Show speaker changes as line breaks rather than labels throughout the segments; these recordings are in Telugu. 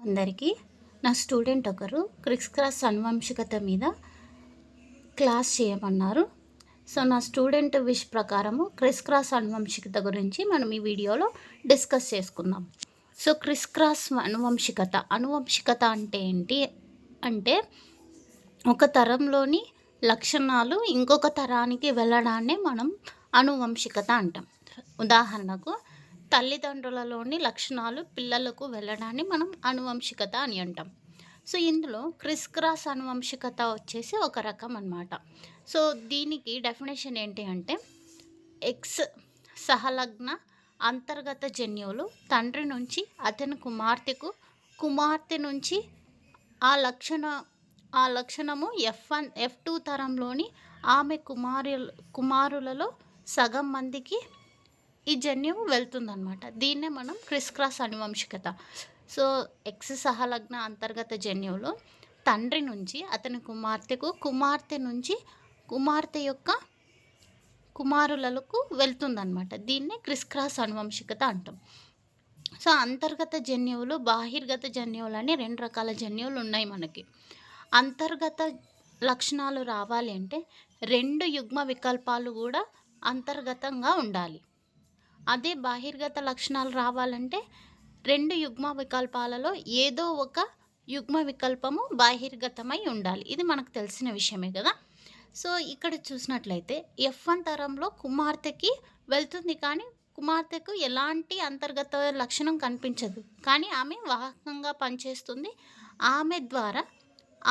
అందరికీ నా స్టూడెంట్ ఒకరు క్రిస్ క్రాస్ అనువంశికత మీద క్లాస్ చేయమన్నారు. సో నా స్టూడెంట్ విష్ ప్రకారము క్రిస్ క్రాస్ అనువంశికత గురించి మనం ఈ వీడియోలో డిస్కస్ చేసుకుందాం. సో క్రిస్ క్రాస్ అనువంశికత అంటే ఏంటి అంటే ఒక తరంలోని లక్షణాలు ఇంకొక తరానికి వెళ్ళడాన్నే మనం అనువంశికత అంటాం. ఉదాహరణకు తల్లిదండ్రులలోని లక్షణాలు పిల్లలకు వెళ్ళడాన్ని మనం అనువంశికత అని అంటాం. సో ఇందులో క్రిస్ క్రాస్ అనువంశికత వచ్చేసి ఒక రకం అన్నమాట. సో దీనికి డెఫినేషన్ ఏంటి అంటే ఎక్స్ సహలగ్న అంతర్గత జన్యువులు తండ్రి నుంచి అతని కుమార్తెకు, కుమార్తె నుంచి ఆ లక్షణము F2 తరంలోని ఆమె కుమారులలో సగం మందికి ఈ జన్యువు వెళ్తుందన్నమాట. దీన్నే మనం క్రిస్ క్రాస్ అనువంశికత. సో ఎక్స్ సహలగ్న అంతర్గత జన్యువులు తండ్రి నుంచి అతని కుమార్తెకు, కుమార్తె నుంచి కుమార్తె యొక్క కుమారులకు వెళ్తుందన్నమాట. దీన్నే క్రిస్ క్రాస్ అనువంశికత అంటాం. సో అంతర్గత జన్యువులు, బాహిర్గత జన్యువులు అని 2 రకాల జన్యువులు ఉన్నాయి మనకి. అంతర్గత లక్షణాలు రావాలి అంటే 2 యుగ్మ వికల్పాలు కూడా అంతర్గతంగా ఉండాలి. అదే బాహిర్గత లక్షణాలు రావాలంటే 2 యుగ్మ వికల్పాలలో ఏదో ఒక యుగ్మ వికల్పము బాహిర్గతమై ఉండాలి. ఇది మనకు తెలిసిన విషయమే కదా. సో ఇక్కడ చూసినట్లయితే F1 తరంలో కుమార్తెకి వెళ్తుంది, కానీ కుమార్తెకు ఎలాంటి అంతర్గత లక్షణం కనిపించదు, కానీ ఆమె వాహకంగా పనిచేస్తుంది. ఆమె ద్వారా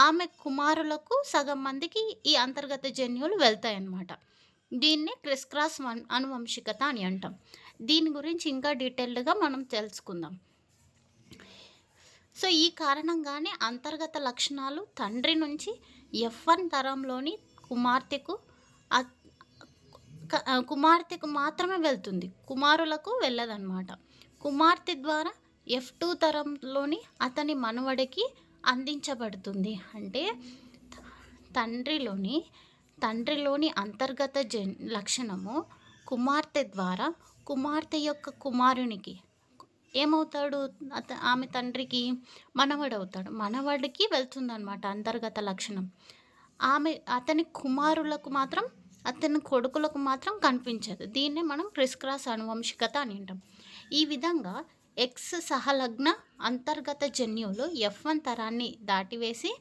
ఆమె కుమారులకు సగం మందికి ఈ అంతర్గత జన్యువులు వెళ్తాయన్నమాట. దీన్నే క్రిస్ క్రాస్ అనువంశికత అని అంటాం. దీని గురించి ఇంకా డీటెయిల్డ్గా మనం తెలుసుకుందాం. సో ఈ కారణంగానే అంతర్గత లక్షణాలు తండ్రి నుంచి F1 తరంలోని కుమార్తెకు మాత్రమే వెళ్తుంది, కుమారులకు వెళ్ళదన్నమాట. కుమార్తె ద్వారా F2 తరంలోని అతని మనవడికి అందించబడుతుంది. అంటే తండ్రిలోని అంతర్గత లక్షణము కుమార్తె ద్వారా కుమార్తె యొక్క కుమారునికి ఏమవుతాడు, ఆమె తండ్రికి మనవడవుతాడు, మనవడికి వెళ్తుందన్నమాట అంతర్గత లక్షణం. అతని కుమారులకు మాత్రం, అతని కొడుకులకు మాత్రం కనిపించదు. దీన్నే మనం క్రిస్ క్రాస్ అనువంశికత అని అంటాం. ఈ విధంగా ఎక్స్ సహలగ్న అంతర్గత జన్యువులు F1 తరాన్ని దాటివేసి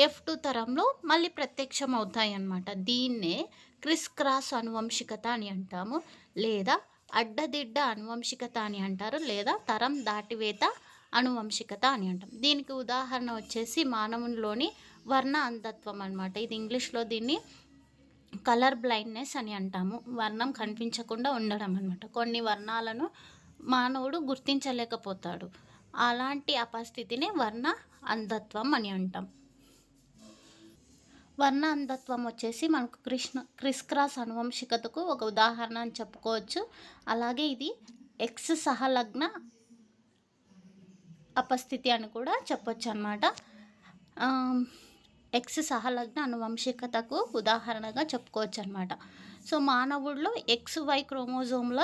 F2 తరంలో మళ్ళీ ప్రత్యక్షం అవుతాయి అన్నమాట. దీన్నే క్రిస్ క్రాస్ అనువంశికత అని అంటాము, లేదా అడ్డదిడ్డ అనువంశికత అని అంటారు, లేదా తరం దాటివేత అనువంశికత అని అంటాం. దీనికి ఉదాహరణ వచ్చేసి మానవునిలోని వర్ణ అంధత్వం అన్నమాట. ఇది ఇంగ్లీష్లో దీన్ని కలర్ బ్లైండ్నెస్ అని అంటాము. వర్ణం కనిపించకుండా ఉండడం అన్నమాట. కొన్ని వర్ణాలను మానవుడు గుర్తించలేకపోతాడు. అలాంటి అపస్థితిని వర్ణ అంధత్వం అని అంటాం. వర్ణ అంధత్వం వచ్చేసి మనకు క్రిస్ క్రాస్ అనువంశికతకు ఒక ఉదాహరణ అని చెప్పుకోవచ్చు. అలాగే ఇది ఎక్స్ సహలగ్న అపస్థితి అని కూడా చెప్పొచ్చు అన్నమాట. ఎక్స్ సహలగ్న అనువంశికతకు ఉదాహరణగా చెప్పుకోవచ్చు అన్నమాట. సో మానవుడిలో XY క్రోమోజోమ్ల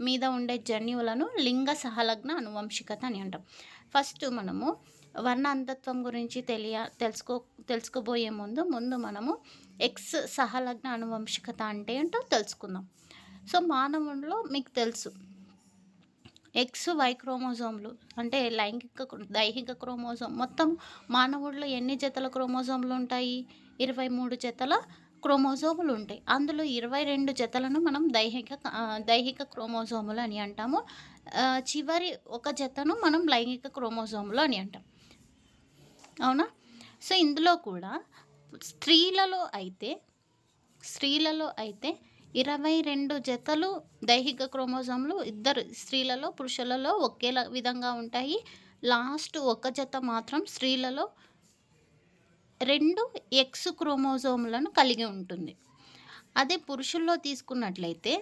మీద ఉండే జన్యువులను లింగ సహలగ్న అనువంశికత అని అంటాం. ఫస్ట్ మనము వర్ణ అంధత్వం గురించి తెలుసుకోబోయే ముందు మనము ఎక్స్ సహలగ్న అనువంశికత అంటే ఏంటో తెలుసుకుందాం. సో మానవుడిలో మీకు తెలుసు XY క్రోమోజోమ్లు అంటే దైహిక క్రోమోజోమ్. మొత్తం మానవుడిలో ఎన్ని జతల క్రోమోజోమ్లు ఉంటాయి? 23 జతల క్రోమోజోములు ఉంటాయి. అందులో 22 జతలను మనం దైహిక క్రోమోజోములు అని అంటాము. చివరి ఒక జతను మనం లైంగిక క్రోమోజోములు అని అంటాం. అవునా? సో ఇందులో కూడా స్త్రీలలో అయితే 22 జతలు దైహిక క్రోమోజోమ్లు ఇద్దరు స్త్రీలలో పురుషులలో ఒకే విధంగా ఉంటాయి. లాస్ట్ ఒక జత మాత్రం స్త్రీలలో 2 X క్రోమోజోములను కలిగి ఉంటుంది. అదే పురుషుల్లో తీసుకున్నట్లయితే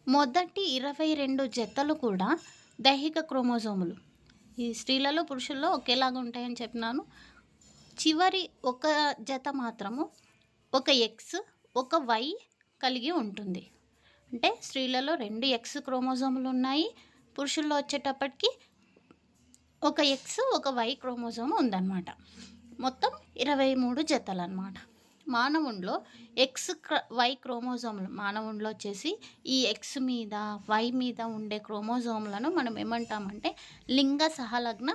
మొదటి 22 జతలు కూడా దైహిక క్రోమోజోములు. ఈ స్త్రీలలో పురుషుల్లో ఒకేలాగా ఉంటాయని చెప్పినాను. చివరి ఒక జత మాత్రము ఒక X ఒక Y కలిగి ఉంటుంది. అంటే స్త్రీలలో 2 X క్రోమోజోములు ఉన్నాయి, పురుషుల్లో వచ్చేటప్పటికి ఒక ఎక్స్, ఒక వై క్రోమోజోమ్ ఉందన్నమాట. మొత్తం 23 జతలన్నమాట. మానవునిలో వై క్రోమోజోములు మానవునిలో వచ్చేసి ఈ ఎక్స్ మీద, వై మీద ఉండే క్రోమోజోములను మనం ఏమంటామంటే లింగ సహలగ్న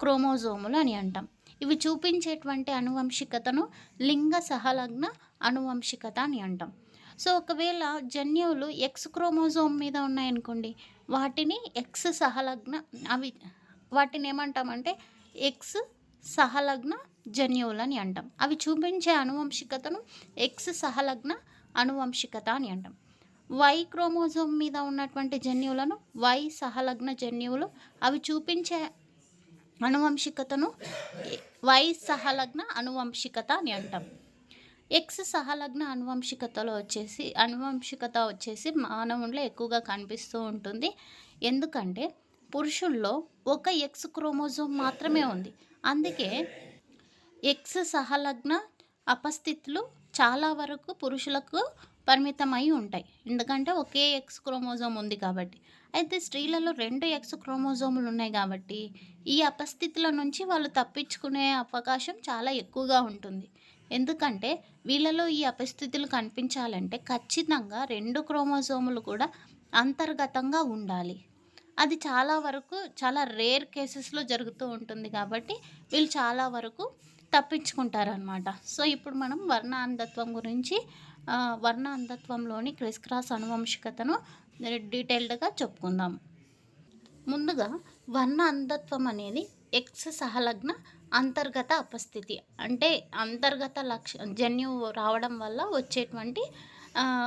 క్రోమోజోములు అని అంటాం. ఇవి చూపించేటువంటి అనువంశికతను లింగ సహలగ్న అనువంశికత అని అంటాం. సో, ఒకవేళ జన్యువులు ఎక్స్ క్రోమోజోమ్ మీద ఉన్నాయనుకోండి, వాటిని ఎక్స్ సహలగ్న అవి వాటిని ఏమంటామంటే ఎక్స్ సహలగ్న జన్యువులని అంటాం. అవి చూపించే అనువంశికతను ఎక్స్ సహలగ్న అనువంశికత అని అంటాం. వై క్రోమోజోమ్ మీద ఉన్నటువంటి జన్యువులను వై సహలగ్న జన్యువులు, అవి చూపించే అనువంశికతను వై సహలగ్న అనువంశికత అని అంటాం. ఎక్స్ సహలగ్న అనువంశికత వచ్చేసి మానవుల్లో ఎక్కువగా కనిపిస్తూ ఉంటుంది. ఎందుకంటే పురుషుల్లో ఒక ఎక్స్ క్రోమోజోమ్ మాత్రమే ఉంది. అందుకే ఎక్స్ సహలగ్న అపస్థితులు చాలా వరకు పురుషులకు పరిమితమై ఉంటాయి. ఎందుకంటే ఒకే ఎక్స్ క్రోమోజోమ్ ఉంది కాబట్టి. అయితే స్త్రీలలో 2 ఎక్స్ క్రోమోజోములు ఉన్నాయి కాబట్టి ఈ అపస్థితుల నుంచి వాళ్ళు తప్పించుకునే అవకాశం చాలా ఎక్కువగా ఉంటుంది. ఎందుకంటే వీళ్ళలో ఈ అపస్థితులు కనిపించాలంటే ఖచ్చితంగా 2 క్రోమోజోములు కూడా అంతర్గతంగా ఉండాలి. అది చాలా వరకు చాలా రేర్ కేసెస్‌లో జరుగుతూ ఉంటుంది కాబట్టి వీళ్ళు చాలా వరకు తప్పించుకుంటారనమాట. సో, ఇప్పుడు మనం వర్ణ అంధత్వం గురించి వర్ణ అంధత్వంలోని క్రిస్ క్రాస్ అనువంశికతను డీటెయిల్డ్‌గా చెప్పుకుందాం. ముందుగా వర్ణ అంధత్వం అనేది ఎక్స్ సహలగ్న అంతర్గత అపస్థితి. అంటే అంతర్గత జన్యువు రావడం వల్ల వచ్చేటువంటి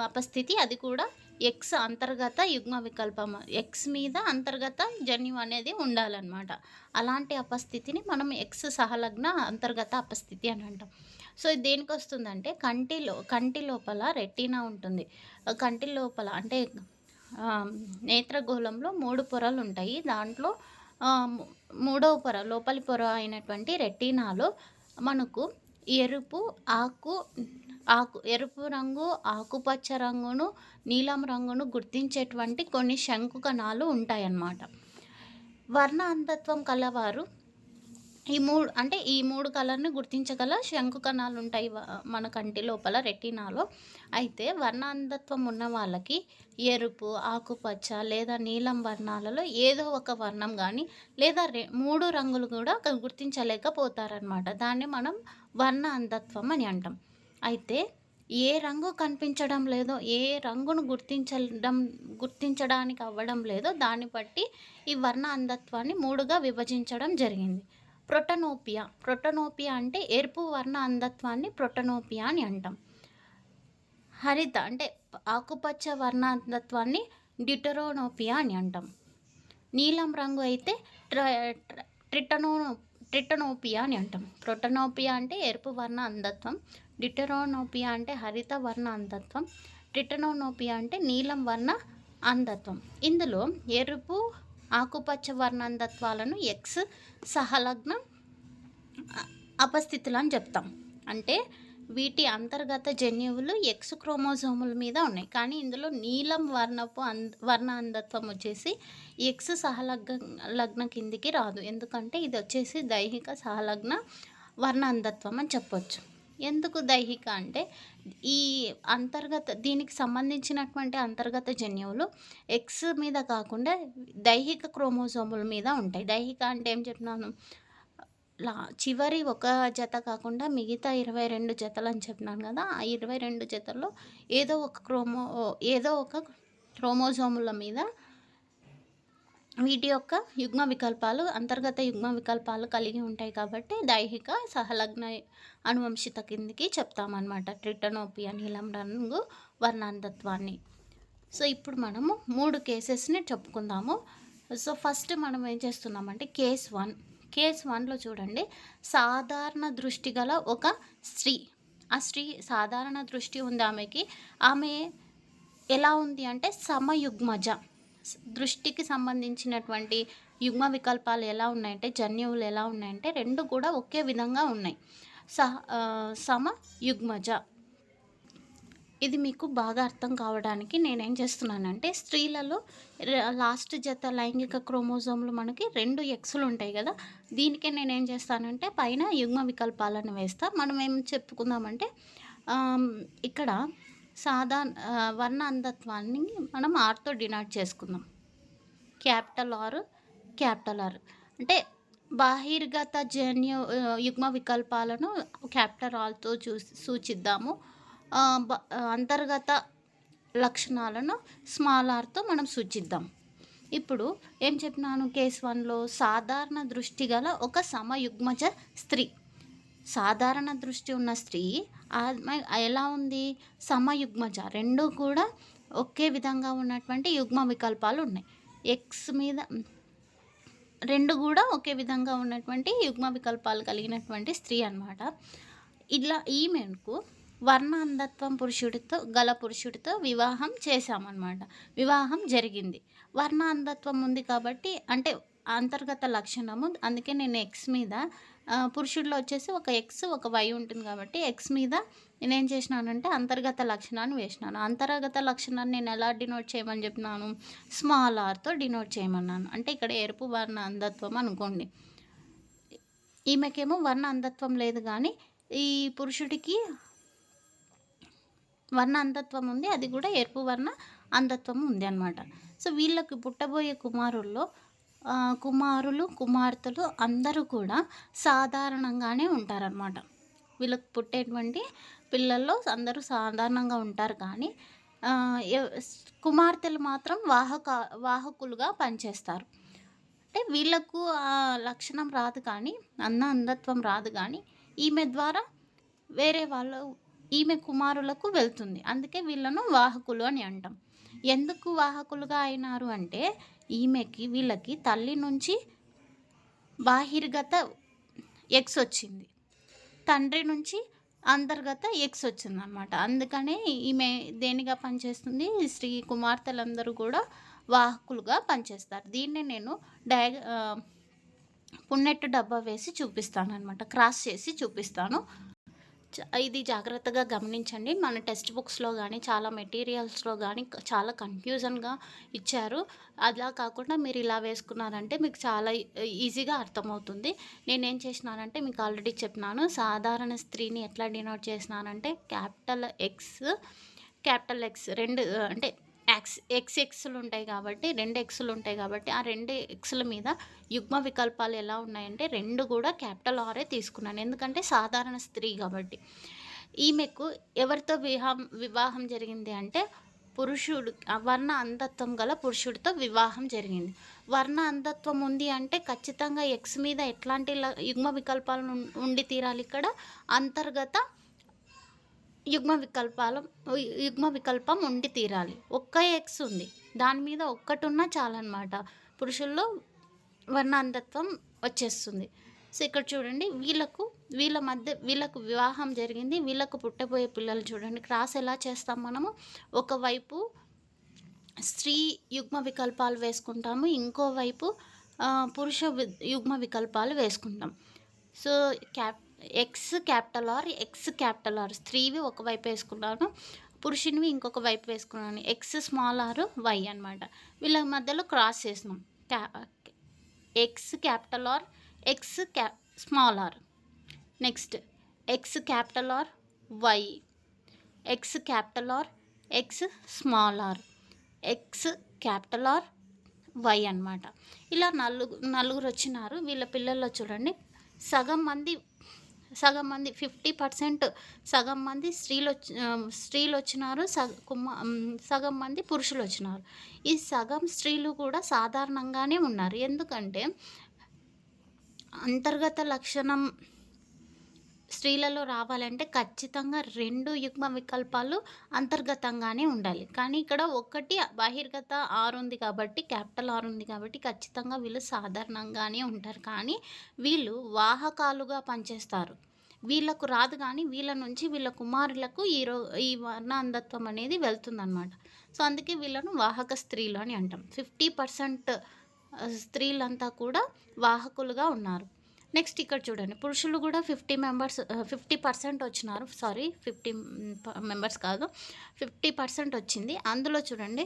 అపస్థితి. అది కూడా ఎక్స్ అంతర్గత యుగ్మ వికల్పం. ఎక్స్ మీద అంతర్గత జన్యువు అనేది ఉండాలన్నమాట. అలాంటి అపస్థితిని మనం ఎక్స్ సహలగ్న అంతర్గత అపస్థితి అని అంటాం. సో, ఇది దేనికొస్తుందంటే కంటి లోపల రెటీనా ఉంటుంది. కంటి లోపల అంటే నేత్రగోళంలో 3 పొరలుంటాయి. దాంట్లో మూడవ పొర, లోపలి పొర అయినటువంటి రెటీనాలో మనకు ఎరుపు ఎరుపు రంగు, ఆకుపచ్చ రంగును, నీలం రంగును గుర్తించేటువంటి కొన్ని శంకు కణాలు ఉంటాయన్నమాట. వర్ణ అంధత్వం కలవారు ఈ మూడు కలర్‌ని గుర్తించగల శంకు కణాలు ఉంటాయి మన కంటి లోపల రెటీనాలో. అయితే వర్ణ అంధత్వం ఉన్న వాళ్ళకి ఎరుపు, ఆకుపచ్చ లేదా నీలం వర్ణాలలో ఏదో ఒక వర్ణం గానీ లేదా 3 రంగులు కూడా గుర్తించలేకపోతారనమాట. దాన్ని మనం వర్ణ అంధత్వం అని అంటాం. అయితే ఏ రంగు కనిపించడం లేదో, ఏ రంగును గుర్తించడానికి అవ్వడం లేదో దాన్ని బట్టి ఈ వర్ణ అంధత్వాన్ని 3గా విభజించడం జరిగింది. ప్రొటనోపియా అంటే ఎరుపు వర్ణ అంధత్వాన్ని ప్రొటనోపియా అని అంటాం. హరిత అంటే ఆకుపచ్చ వర్ణ అంధత్వాన్ని డ్యూటెరోనోపియా అని అంటాం. నీలం రంగు అయితే ట్రిటనోపియా అని అంటాం. ప్రొటనోపియా అంటే ఎరుపు వర్ణ అంధత్వం, డ్యూటెరోనోపియా అంటే హరిత వర్ణ అంధత్వం, ట్రిటనోపియా అంటే నీలం వర్ణ అంధత్వం. ఇందులో ఎరుపు, ఆకుపచ్చ వర్ణ అంధత్వాలను ఎక్స్ సహలగ్న అపస్థితులు అని చెప్తాం. అంటే వీటి అంతర్గత జన్యువులు ఎక్స్ క్రోమోజోముల మీద ఉన్నాయి. కానీ ఇందులో నీలం వర్ణ అంధత్వం వచ్చేసి ఎక్స్ సహలగ్న కిందికి రాదు. ఎందుకంటే ఇది వచ్చేసి దైహిక సహలగ్న వర్ణ అంధత్వం అని చెప్పొచ్చు. ఎందుకు దైహిక అంటే ఈ దీనికి సంబంధించినటువంటి అంతర్గత జన్యువులు ఎక్స్ మీద కాకుండా దైహిక క్రోమోజోముల మీద ఉంటాయి. దైహిక అంటే ఏం చెప్తున్నాను, చివరి ఒక జత కాకుండా మిగతా 22 జతలు అని చెప్పినాను కదా. ఆ 22 జతల్లో ఏదో ఒక క్రోమోజోముల మీద వీటి యొక్క అంతర్గత యుగ్మ వికల్పాలు కలిగి ఉంటాయి కాబట్టి దైహిక సహలగ్న అనువంశిత కిందికి చెప్తామన్నమాట ట్రిటనోపియా నీలం రంగు వర్ణాంధత్వాన్ని. సో, ఇప్పుడు మనము 3 కేసెస్ని చెప్పుకుందాము. సో, ఫస్ట్ మనం ఏం చేస్తున్నామంటే కేస్ 1లో చూడండి, సాధారణ దృష్టి గల ఒక స్త్రీ. ఆ స్త్రీ సాధారణ దృష్టి ఉంది ఆమెకి. ఆమె ఎలా ఉంది అంటే సమయుగ్మజ. దృష్టికి సంబంధించినటువంటి యుగ్మ వికల్పాలు ఎలా ఉన్నాయంటే, జన్యువులు ఎలా ఉన్నాయంటే 2 కూడా ఒకే విధంగా ఉన్నాయి. సమయుగ్మజ. ఇది మీకు బాగా అర్థం కావడానికి నేనేం చేస్తున్నానంటే, స్త్రీలలో లాస్ట్ జత లైంగిక క్రోమోజోమ్‌లు మనకి 2 ఎక్స్‌లు ఉంటాయి గదా! దీనికే నేనేం చేస్తానంటే, పైన యుగ్మ వికల్పాలను వేస్తా. మనం ఏం చెప్పుకుందామంటే, ఆహ్, ఇక్కడ వర్ణ అంధత్వాన్ని మనం ఆర్‌తో డినోట్ చేసుకుందాం. Capital R, capital R. అంటే బాహిర్గత యుగ్మ వికల్పాలను క్యాపిటల్ ఆర్‌తో సూచిద్దాము. అంతర్గత లక్షణాలను స్మాల్ ఆర్‌తో మనం సూచిద్దాం. ఇప్పుడు ఏం చెప్పినాను కేస్ 1లో సాధారణ దృష్టి గల ఒక సమయుగ్మజ స్త్రీ. సాధారణ దృష్టి ఉన్న స్త్రీ ఆమె ఎలా ఉంది? సమయుగ్మజ. 2 కూడా ఒకే విధంగా ఉన్నటువంటి యుగ్మ వికల్పాలు ఉన్నాయి. ఎక్స్ మీద 2 గూడా ఒకే విధంగా ఉన్నటువంటి యుగ్మ వికల్పాలు కలిగినటువంటి స్త్రీ అనమాట. ఇలా ఈమెకు వర్ణ అంధత్వం పురుషుడితో వివాహం చేశామనమాట. వివాహం జరిగింది. వర్ణ అంధత్వం ఉంది కాబట్టి అంటే అంతర్గత లక్షణము. అందుకే నేను ఎక్స్ మీద పురుషుడిలో వచ్చేసి ఒక ఎక్స్, ఒక వై ఉంటుంది కాబట్టి ఎక్స్ మీద నేనేం చేసినానంటే అంతర్గత లక్షణాన్ని వేసినాను. అంతర్గత లక్షణాన్ని నేను ఎలా డినోట్ చేయమని చెప్పినాను? స్మాల్ ఆర్‌తో డినోట్ చేయమన్నాను. అంటే ఇక్కడ ఎరుపు వర్ణ అంధత్వం అనుకోండి. ఈమెకేమో వర్ణ అంధత్వం లేదు గానీ, ఈ పురుషుడికి వర్ణ అంధత్వం ఉంది. అది కూడా ఎరుపు వర్ణ అంధత్వం ఉంది అనమాట. సో, వీళ్ళకి పుట్టబోయే కుమారులు, కుమార్తెలు అందరూ కూడా సాధారణంగానే ఉంటారనమాట. వీళ్ళకి పుట్టేటువంటి పిల్లల్లో అందరూ సాధారణంగా ఉంటారు కానీ కుమార్తెలు మాత్రం వాహకులుగా పనిచేస్తారు. అంటే వీళ్ళకు ఆ లక్షణం రాదు కానీ, అంధత్వం రాదు కానీ, ఈమె ద్వారా వేరే ఈమె కుమారులకు వెళ్తుంది. అందుకే వీళ్ళను వాహకులు అని అంటాం. ఎందుకు వాహకులుగా అయినారు అంటే, వీళ్ళకి తల్లి నుంచి బాహిర్గత ఎక్స్ వచ్చింది. తండ్రి నుంచి అంతర్గత ఎక్స్ వచ్చిందనమాట. అందుకనే ఈమె దేనిగా పనిచేస్తుంది? స్త్రీ కుమార్తెలందరూ కూడా వాహకులుగా పనిచేస్తారు. దీన్నే నేను పున్నెట్టు డబ్బా వేసి చూపిస్తాననమాట. క్రాస్ చేసి చూపిస్తాను. ఇది జాగ్రత్తగా గమనించండి. మన టెక్స్ట్ బుక్స్‌లో గానీ, చాలా మెటీరియల్స్‌లో గానీ చాలా కన్‌ఫ్యూజన్‌గా ఇచ్చారు. అలా కాకుండా మీరు ఇలా వేసుకున్నారంటే మీకు చాలా ఈజీగా అర్థమవుతుంది. నేనేం చేసినానంటే మీకు ఆల్రెడీ చెప్పినాను. సాధారణ స్త్రీని ఎట్లా డినోట్ చేసినానంటే క్యాపిటల్ ఎక్స్, క్యాపిటల్ ఎక్స్ 2 అంటే ఎక్స్‌లు ఉంటాయి కాబట్టి 2 ఎక్స్‌లు ఉంటాయి కాబట్టి ఆ 2 ఎక్స్‌ల మీద యుగ్మ వికల్పాలు ఎలా ఉన్నాయంటే 2 కూడా క్యాపిటల్ ఆరే తీసుకున్నాను. ఎందుకంటే సాధారణ స్త్రీ కాబట్టి. ఈమెకు ఎవరితో వివాహం జరిగింది అంటే వర్ణ అంధత్వం గల పురుషుడితో వివాహం జరిగింది. వర్ణ అంధత్వం ఉంది అంటే ఖచ్చితంగా ఎక్స్ మీద ఎట్లాంటి యుగ్మ వికల్పాలు ఉండి తీరాలి ఇక్కడ? అంతర్గత యుగ్మ వికల్పం ఉండి తీరాలి. ఒక్క ఎక్స్ ఉంది. దాని మీద ఒక్కటున్నా చాలనమాట. పురుషుల్లో వర్ణ అంధత్వం వచ్చేస్తుంది. సో, ఇక్కడ చూడండి వీళ్ళకు వివాహం జరిగింది. వీళ్ళకు పుట్టబోయే పిల్లలు చూడండి. క్రాస్ ఎలా చేస్తాం మనము? ఒకవైపు స్త్రీ యుగ్మ వికల్పాలు వేసుకుంటాము. ఇంకోవైపు పురుష యుగ్మ వికల్పాలు వేసుకుంటాం. So, X capital R, X capital R స్త్రీవి ఒకవైపు వేసుకున్నాను. పురుషునివి ఇంకొక వైపు వేసుకున్నాను. ఎక్స్ స్మాల్ ఆర్, వై అనమాట. వీళ్ళ మధ్యలో క్రాస్ చేసినాం. X capital R, X small R. Next X capital R, Y. X capital R, X small R. X capital R, Y అనమాట. ఇలా నలుగురు వచ్చినారు. వీళ్ళ పిల్లల్లో చూడండి సగం మంది 50% సగం మంది స్త్రీలు వచ్చినారు. సగం మంది పురుషులు వచ్చినారు. ఈ సగం స్త్రీలు కూడా సాధారణంగానే ఉన్నారు. ఎందుకంటే అంతర్గత లక్షణం స్త్రీలలో రావాలంటే ఖచ్చితంగా 2 యుగ్మ వికల్పాలు అంతర్గతంగానే ఉండాలి. కానీ ఇక్కడ ఒకటి బహిర్గత ఆర్ ఉంది కాబట్టి, క్యాపిటల్ ఆర్ ఉంది కాబట్టి ఖచ్చితంగా వీళ్ళు సాధారణంగానే ఉంటారు. కానీ వీళ్ళు వాహకాలుగా పనిచేస్తారు. వీళ్ళకు రాదు కానీ వీళ్ళ నుంచి వీళ్ళ కుమారులకు ఈ వర్ణ అంధత్వం అనేది వెళ్తుందనమాట. సో, అందుకే వీళ్ళను వాహక స్త్రీలు అని అంటాం. 50% స్త్రీలంతా కూడా వాహకులుగా ఉన్నారు. నెక్స్ట్ ఇక్కడ చూడండి పురుషులు కూడా 50% వచ్చినారు. సారీ 50 మెంబర్స్ కాదు, 50% వచ్చింది. అందులో చూడండి,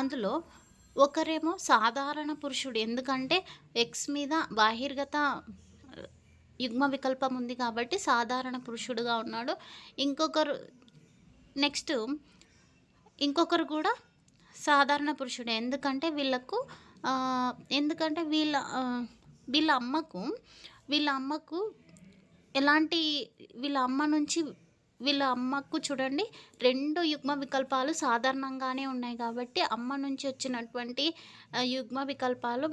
అందులో ఒకరేమో సాధారణ పురుషుడు, ఎందుకంటే ఎక్స్ మీద బాహిర్గత యుగ్మ వికల్పం ఉంది కాబట్టి సాధారణ పురుషుడుగా ఉన్నాడు. ఇంకొకరు నెక్స్ట్ ఇంకొకరు కూడా సాధారణ పురుషుడే, ఎందుకంటే వీళ్ళకు ఎందుకంటే వీళ్ళ అమ్మకు వీళ్ళ అమ్మకు ఎలాంటి వీళ్ళ అమ్మకు చూడండి 2 యుగ్మ వికల్పాలు సాధారణంగానే ఉన్నాయి కాబట్టి అమ్మ నుంచి వచ్చినటువంటి యుగ్మ వికల్పాలు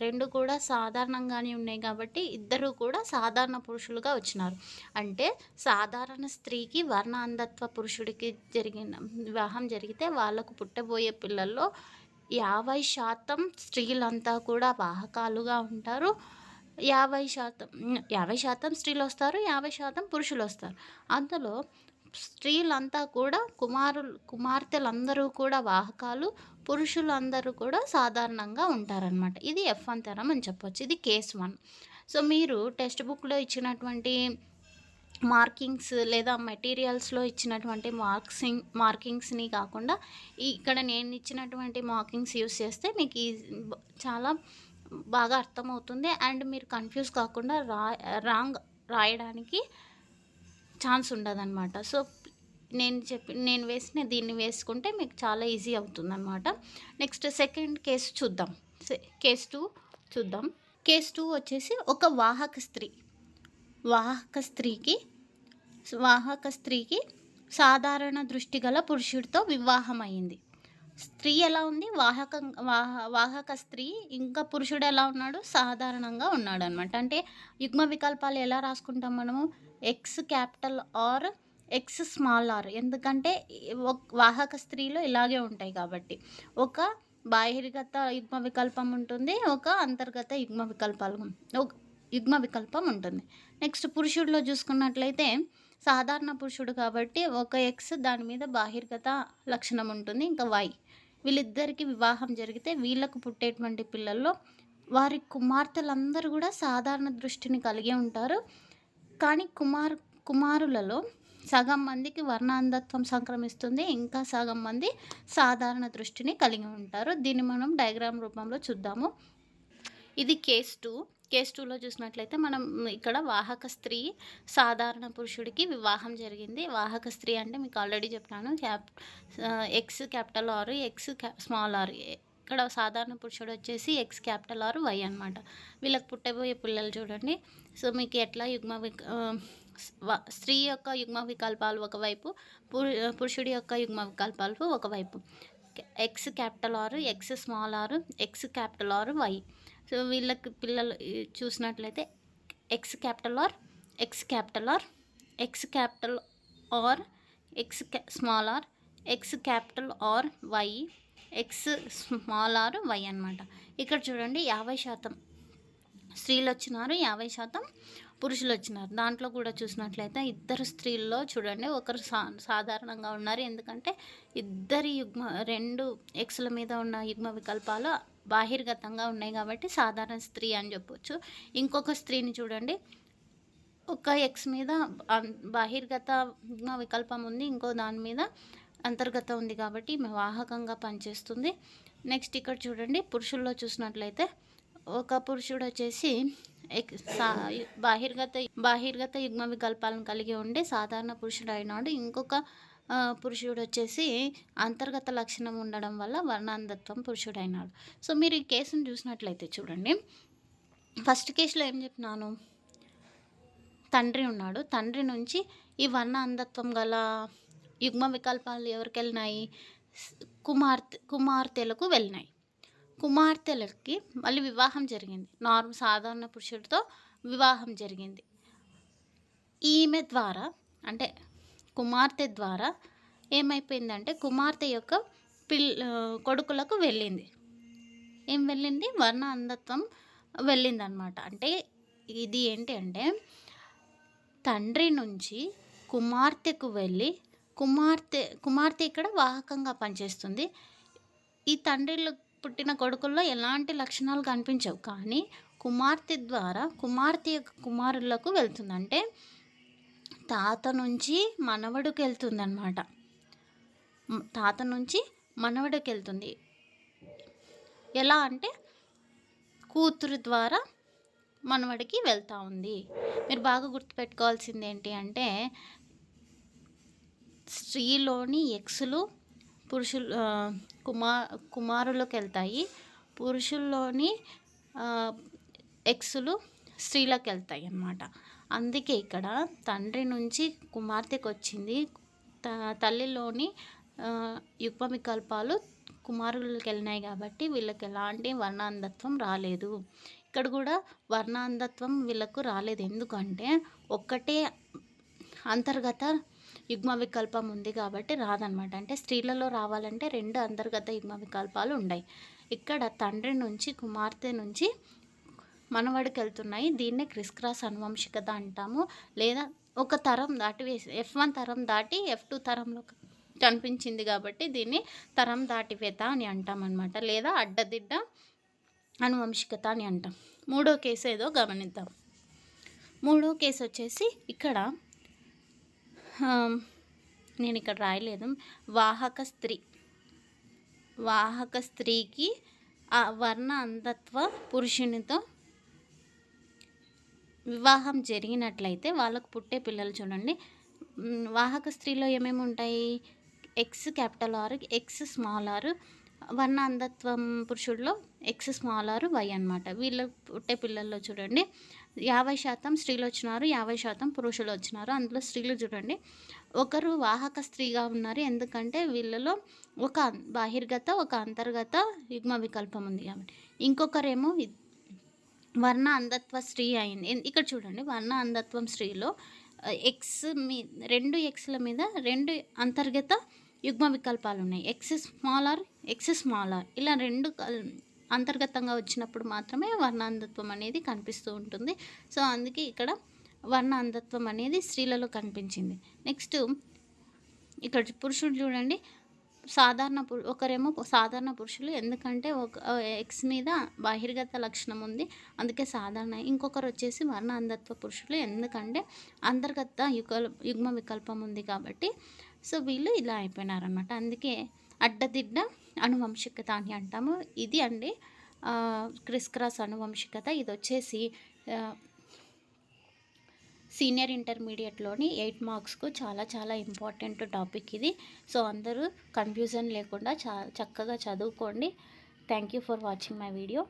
2 కూడా సాధారణంగానే ఉన్నాయి కాబట్టి ఇద్దరు కూడా సాధారణ పురుషులుగా వచ్చినారు. అంటే సాధారణ స్త్రీకి వర్ణ అంధత్వ పురుషుడికి వివాహం జరిగితే వాళ్ళకు పుట్టబోయే పిల్లల్లో 50% స్త్రీలంతా కూడా వాహకాలుగా ఉంటారు. 50% స్త్రీలొస్తారు, 50% పురుషులొస్తారు. అందులో స్త్రీలంతా కూడా కుమార్తెలందరూ కూడా వాహకాలు, పురుషులందరూ కూడా సాధారణంగా ఉంటారనమాట. ఇది F1 థెరమ్ అని చెప్పొచ్చు. ఇది కేస్ 1. సో, మీరు టెక్స్ట్ బుక్‌లో ఇచ్చినటువంటి మార్కింగ్స్ లేదా మెటీరియల్స్‌లో ఇచ్చినటువంటి మార్కింగ్స్‌ని కాకుండా ఇక్కడ నేను ఇచ్చినటువంటి మార్కింగ్స్ యూజ్ చేస్తే మీకు చాలా బాగా అర్థమవుతుంది. అండ్ మీరు కన్ఫ్యూజ్ కాకుండా రాంగ్ రాయడానికి ఛాన్స్ ఉండదన్నమాట. సో, నేను వేసిన దీన్ని వేసుకుంటే మీకు చాలా ఈజీ అవుతుందన్నమాట. నెక్స్ట్ సెకండ్ కేసు చూద్దాం. కేస్ 2 చూద్దాం. కేస్ 2 వచ్చేసి ఒక వాహక స్త్రీకి సాధారణ దృష్టి గల పురుషుడితో వివాహం అయింది. స్త్రీ ఎలా ఉంది? వాహక స్త్రీ. ఇంకా పురుషుడు ఎలా ఉన్నాడు? సాధారణంగా ఉన్నాడు అనమాట. అంటే యుగ్మ వికల్పాలు ఎలా రాసుకుంటాం మనము? X capital R X small R, ఎందుకంటే వాహక స్త్రీలో ఇలాగే ఉంటాయి కాబట్టి. ఒక బాహిర్గత యుగ్మ వికల్పం ఉంటుంది, ఒక అంతర్గత యుగ్మ వికల్పం ఉంటుంది. నెక్స్ట్ పురుషుడిలో చూసుకున్నట్లయితే సాధారణ పురుషుడు కాబట్టి ఒక ఎక్స్, దాని మీద బాహిర్గత లక్షణం ఉంటుంది, ఇంకా వై. వీళ్ళిద్దరికీ వివాహం జరిగితే వీళ్ళకు పుట్టేటువంటి పిల్లల్లో వారి కుమార్తెలందరూ కూడా సాధారణ దృష్టిని కలిగి ఉంటారు. కానీ కుమారులలో సగం మందికి వర్ణాంధత్వం సంక్రమిస్తుంది, ఇంకా సగం మంది సాధారణ దృష్టిని కలిగి ఉంటారు. దీన్ని మనం డయాగ్రామ్ రూపంలో చూద్దాము. ఇది కేస్ 2. కేస్ 2లో చూసినట్లయితే మనం ఇక్కడ వాహక స్త్రీ సాధారణ పురుషుడికి వివాహం జరిగింది. వాహక స్త్రీ అంటే మీకు ఆల్రెడీ చెప్పాను, X capital R, X small R. ఇక్కడ సాధారణ పురుషుడు వచ్చేసి ఎక్స్ క్యాపిటల్ ఆర్ వై అనమాట. వీళ్ళకి పుట్టబోయే పిల్లలు చూడండి. సో, మీకు ఎట్లా స్త్రీ యొక్క యుగ్మ వికల్పాలు ఒకవైపు, పురుషుడి యొక్క యుగ్మ వికల్పాలు ఒకవైపు. X capital R, X small R, X capital R Y. So, వీళ్ళకి పిల్లలు చూసినట్లయితే X capital R, X capital R, X capital R, X small R, X capital R Y, X small R Y అనమాట. ఇక్కడ చూడండి 50% స్త్రీలు వచ్చినారు, 50% పురుషులు వచ్చినారు. దాంట్లో కూడా చూసినట్లయితే ఇద్దరు స్త్రీల్లో చూడండి ఒకరు సాధారణంగా ఉన్నారు, ఎందుకంటే ఇద్దరి 2 ఎక్స్ల మీద ఉన్న యుగ్మ వికల్పాలు బాహిర్గతంగా ఉన్నాయి కాబట్టి సాధారణ స్త్రీ అని చెప్పొచ్చు. ఇంకొక స్త్రీని చూడండి, ఒక ఎక్స్ మీద బాహిర్గత యుగ్మ వికల్పం ఉంది, ఇంకో దాని మీద అంతర్గత ఉంది కాబట్టి వాహకంగా పనిచేస్తుంది. నెక్స్ట్ ఇక్కడ చూడండి పురుషుల్లో చూసినట్లయితే ఒక పురుషుడు వచ్చేసి బాహిర్గత యుగ్మ వికల్పాలను కలిగి ఉండి సాధారణ పురుషుడు అయినాడు. ఇంకొక పురుషుడు వచ్చేసి అంతర్గత లక్షణం ఉండడం వల్ల వర్ణాంధత్వం పురుషుడైనాడు. సో, మీరు ఈ కేసును చూసినట్లయితే చూడండి, ఫస్ట్ కేసులో ఏం చెప్పినాను? తండ్రి ఉన్నాడు, తండ్రి నుంచి ఈ వర్ణ అంధత్వం గల యుగ్మ వికల్పాలు ఎవరికి వెళ్ళినాయి? కుమార్తెలకు వెళ్ళినాయి. కుమార్తెలకి మళ్ళీ వివాహం జరిగింది, సాధారణ పురుషుడితో వివాహం జరిగింది. ఈమె ద్వారా అంటే కుమార్తె ద్వారా ఏమైపోయిందంటే కుమార్తె యొక్క కొడుకులకు వెళ్ళింది. ఏం వెళ్ళింది? వర్ణ అంధత్వం వెళ్ళిందనమాట. అంటే ఇది ఏంటి అంటే తండ్రి నుంచి కుమార్తెకు వెళ్ళి కుమార్తె ఇక్కడ వాహకంగా పనిచేస్తుంది. ఈ పుట్టిన కొడుకుల్లో ఎలాంటి లక్షణాలు కనిపించవు. కానీ కుమార్తె ద్వారా కుమార్తె యొక్క కుమారులకు వెళ్తుంది. అంటే తాత నుంచి మనవడికెళ్తుందనమాట. తాత నుంచి మనవడికెళ్తుంది. ఎలా అంటే కూతురు ద్వారా మనవడికి వెళ్తూ ఉంది. మీరు బాగా గుర్తుపెట్టుకోవాల్సింది ఏంటి అంటే స్త్రీలోని ఎక్స్‌లు కుమారులకు వెళ్తాయి. పురుషుల్లోని ఎక్స్‌లు స్త్రీలకు వెళ్తాయి అన్నమాట. అందుకే ఇక్కడ తండ్రి నుంచి కుమార్తెకు వచ్చింది. తల్లిలోని యుగ్మ వికల్పాలు కుమారులకు వెళ్ళినాయి కాబట్టి వీళ్ళకి ఎలాంటి వర్ణాంధత్వం రాలేదు. ఇక్కడ కూడా వర్ణాంధత్వం వీళ్ళకు రాలేదు. ఎందుకంటే ఒక్కటే అంతర్గత యుగ్మ వికల్పం ఉంది కాబట్టి రాదనమాట. అంటే స్త్రీలలో రావాలంటే 2 అంతర్గత యుగ్మ వికల్పాలు ఉన్నాయి. ఇక్కడ తండ్రి నుంచి కుమార్తె నుంచి మనవడికి వెళ్తున్నాయి. దీన్నే క్రిస్ క్రాస్ అనువంశికత అంటాము. లేదా ఒక తరం దాటి F1 తరం దాటి F2 తరంలో కనిపించింది కాబట్టి దీన్ని తరం దాటివేత అని అంటామన్నమాట. లేదా అడ్డదిడ్డ అనువంశికత అని అంటాం. మూడో కేసు ఏదో గమనిద్దాం. మూడో కేసు వచ్చేసి ఇక్కడ నేను ఇక్కడ రాయలేదు. వాహక స్త్రీకి ఆ వర్ణ అంధత్వ పురుషునితో వివాహం జరిగినట్లయితే వాళ్ళకు పుట్టే పిల్లలు చూడండి. వాహక స్త్రీలో ఏమేమి ఉంటాయి? X capital R, X small R. వర్ణ అంధత్వం పురుషుల్లో ఎక్స్ స్మాల్ ఆర్ వై అనమాట. వీళ్ళకు పుట్టే పిల్లల్లో చూడండి 50% స్త్రీలు వచ్చినారు, 50% పురుషులు వచ్చినారు. అందులో స్త్రీలు చూడండి ఒకరు వాహక స్త్రీగా ఉన్నారు. ఎందుకంటే వీళ్ళలో ఒక బాహిర్గత ఒక అంతర్గత యుగ్మ వికల్పం ఉంది కాబట్టి. ఇంకొకరేమో వర్ణ అంధత్వ స్త్రీ అయింది. ఇక్కడ చూడండి వర్ణ అంధత్వం స్త్రీలో రెండు ఎక్స్ల మీద 2 అంతర్గత యుగ్మ వికల్పాలు ఉన్నాయి. X small R, X small R. ఇలా 2 అంతర్గతంగా వచ్చినప్పుడు మాత్రమే వర్ణాంధత్వం అనేది కనిపిస్తూ ఉంటుంది. సో అందుకే ఇక్కడ వర్ణ అంధత్వం అనేది స్త్రీలలో కనిపించింది. నెక్స్ట్ ఇక్కడ పురుషుడు చూడండి ఒకరేమో సాధారణ పురుషులు. ఎందుకంటే ఒక ఎక్స్ మీద బాహిర్గత లక్షణం ఉంది, అందుకే సాధారణ. ఇంకొకరు వచ్చేసి వర్ణ అంధత్వ పురుషులు, ఎందుకంటే అంతర్గత యుగ్మ వికల్పం ఉంది కాబట్టి. సో వీళ్ళు ఇలా అయిపోయినారనమాట. అందుకే అడ్డదిడ్డ అనువంశికత అని అంటాము. ఇది అండి క్రిస్ క్రాస్ అనువంశికత. ఇది వచ్చేసి సీనియర్ ఇంటర్మీడియట్లోని 8 మార్క్స్కు చాలా చాలా ఇంపార్టెంట్ టాపిక్ ఇది. సో అందరూ కన్ఫ్యూజన్ లేకుండా చక్కగా చదువుకోండి. Thank you for watching my video.